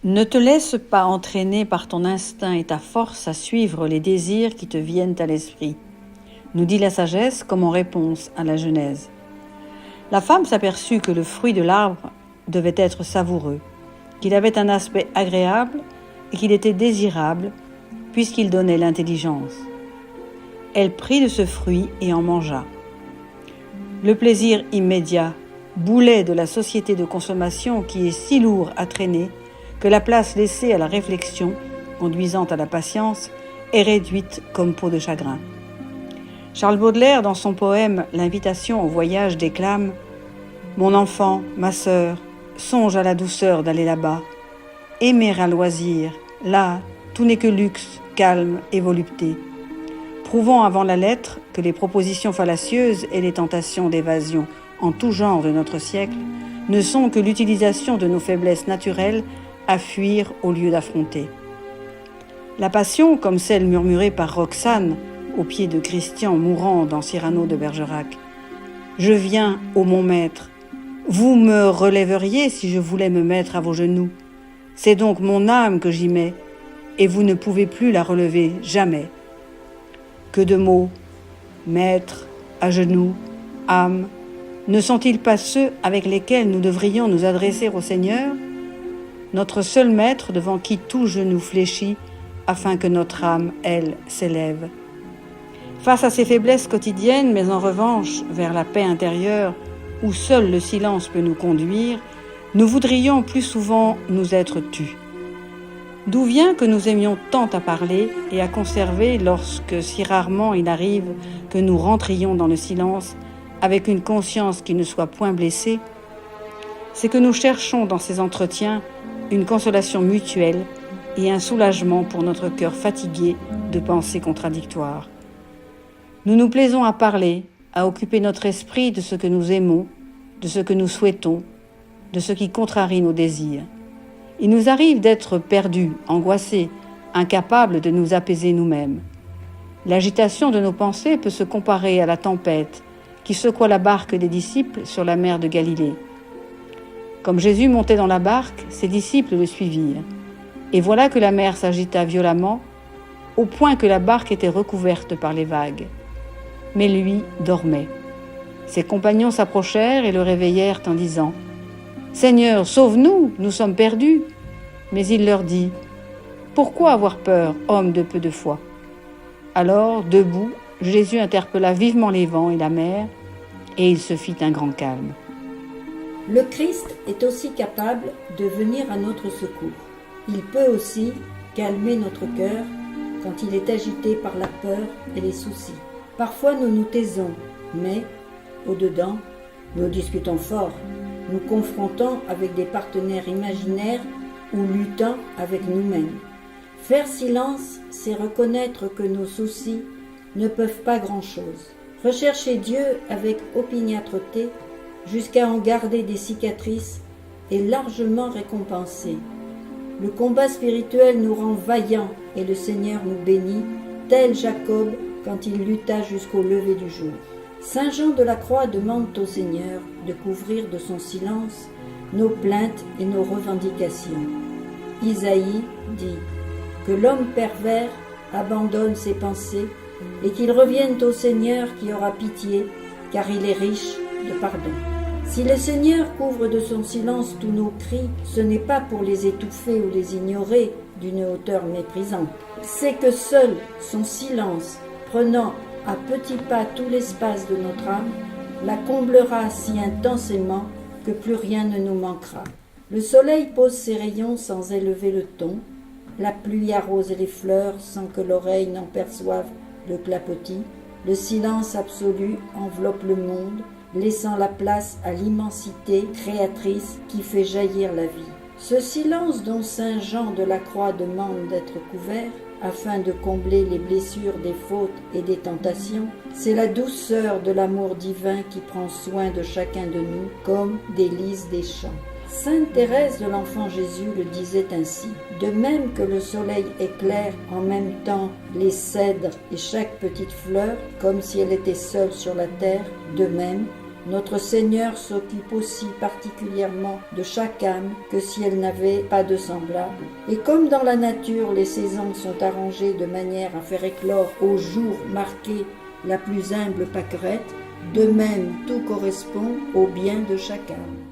Ne te laisse pas entraîner par ton instinct et ta force à suivre les désirs qui te viennent à l'esprit, nous dit la sagesse comme en réponse à la Genèse. La femme s'aperçut que le fruit de l'arbre devait être savoureux, qu'il avait un aspect agréable et qu'il était désirable puisqu'il donnait l'intelligence. Elle prit de ce fruit et en mangea. Le plaisir immédiat, boulet de la société de consommation qui est si lourd à traîner que la place laissée à la réflexion, conduisant à la patience, est réduite comme peau de chagrin. Charles Baudelaire, dans son poème « L'invitation au voyage » déclame « Mon enfant, ma sœur, songe à la douceur d'aller là-bas. Aimer à loisir, là, tout n'est que luxe, calme et volupté. Prouvons avant la lettre que les propositions fallacieuses et les tentations d'évasion en tout genre de notre siècle ne sont que l'utilisation de nos faiblesses naturelles à fuir au lieu d'affronter. La passion, comme celle murmurée par Roxane au pied de Christian mourant dans Cyrano de Bergerac. Je viens, ô mon maître, vous me relèveriez si je voulais me mettre à vos genoux. C'est donc mon âme que j'y mets, et vous ne pouvez plus la relever, jamais. Que de mots, maître, à genoux, âme, ne sont-ils pas ceux avec lesquels nous devrions nous adresser au Seigneur, notre seul maître devant qui tout genou fléchit, afin que notre âme, elle, s'élève. Face à ces faiblesses quotidiennes, mais en revanche vers la paix intérieure, où seul le silence peut nous conduire, nous voudrions plus souvent nous être tus. D'où vient que nous aimions tant à parler et à conserver lorsque si rarement il arrive que nous rentrions dans le silence avec une conscience qui ne soit point blessée? C'est que nous cherchons dans ces entretiens une consolation mutuelle et un soulagement pour notre cœur fatigué de pensées contradictoires. Nous nous plaisons à parler, à occuper notre esprit de ce que nous aimons, de ce que nous souhaitons, de ce qui contrarie nos désirs. Il nous arrive d'être perdus, angoissés, incapables de nous apaiser nous-mêmes. L'agitation de nos pensées peut se comparer à la tempête qui secoua la barque des disciples sur la mer de Galilée. Comme Jésus montait dans la barque, ses disciples le suivirent. Et voilà que la mer s'agita violemment, au point que la barque était recouverte par les vagues. Mais lui dormait. Ses compagnons s'approchèrent et le réveillèrent en disant « Seigneur, sauve-nous, nous sommes perdus !» Mais il leur dit « Pourquoi avoir peur, homme de peu de foi ?» Alors, debout, Jésus interpella vivement les vents et la mer, et il se fit un grand calme. Le Christ est aussi capable de venir à notre secours. Il peut aussi calmer notre cœur quand il est agité par la peur et les soucis. Parfois nous nous taisons, mais, au-dedans, nous discutons fort, nous confrontons avec des partenaires imaginaires ou luttant avec nous-mêmes. Faire silence, c'est reconnaître que nos soucis ne peuvent pas grand-chose. Rechercher Dieu avec opiniâtreté jusqu'à en garder des cicatrices est largement récompensé. Le combat spirituel nous rend vaillants et le Seigneur nous bénit, tel Jacob quand il lutta jusqu'au lever du jour. Saint Jean de la Croix demande au Seigneur de couvrir de son silence nos plaintes et nos revendications. Isaïe dit que l'homme pervers abandonne ses pensées et qu'il revienne au Seigneur qui aura pitié, car il est riche de pardon. Si le Seigneur couvre de son silence tous nos cris, ce n'est pas pour les étouffer ou les ignorer d'une hauteur méprisante. C'est que seul son silence, prenant à petits pas tout l'espace de notre âme, la comblera si intensément que plus rien ne nous manquera. Le soleil pose ses rayons sans élever le ton, la pluie arrose les fleurs sans que l'oreille n'en perçoive le clapotis, le silence absolu enveloppe le monde, laissant la place à l'immensité créatrice qui fait jaillir la vie. Ce silence dont Saint Jean de la Croix demande d'être couvert, afin de combler les blessures des fautes et des tentations, c'est la douceur de l'amour divin qui prend soin de chacun de nous, comme des lys des champs. Sainte Thérèse de l'Enfant Jésus le disait ainsi: de même que le soleil éclaire en même temps les cèdres et chaque petite fleur, comme si elle était seule sur la terre, de même, Notre Seigneur s'occupe aussi particulièrement de chaque âme que si elle n'avait pas de semblable. Et comme dans la nature, les saisons sont arrangées de manière à faire éclore au jour marqué la plus humble pâquerette, de même tout correspond au bien de chaque âme.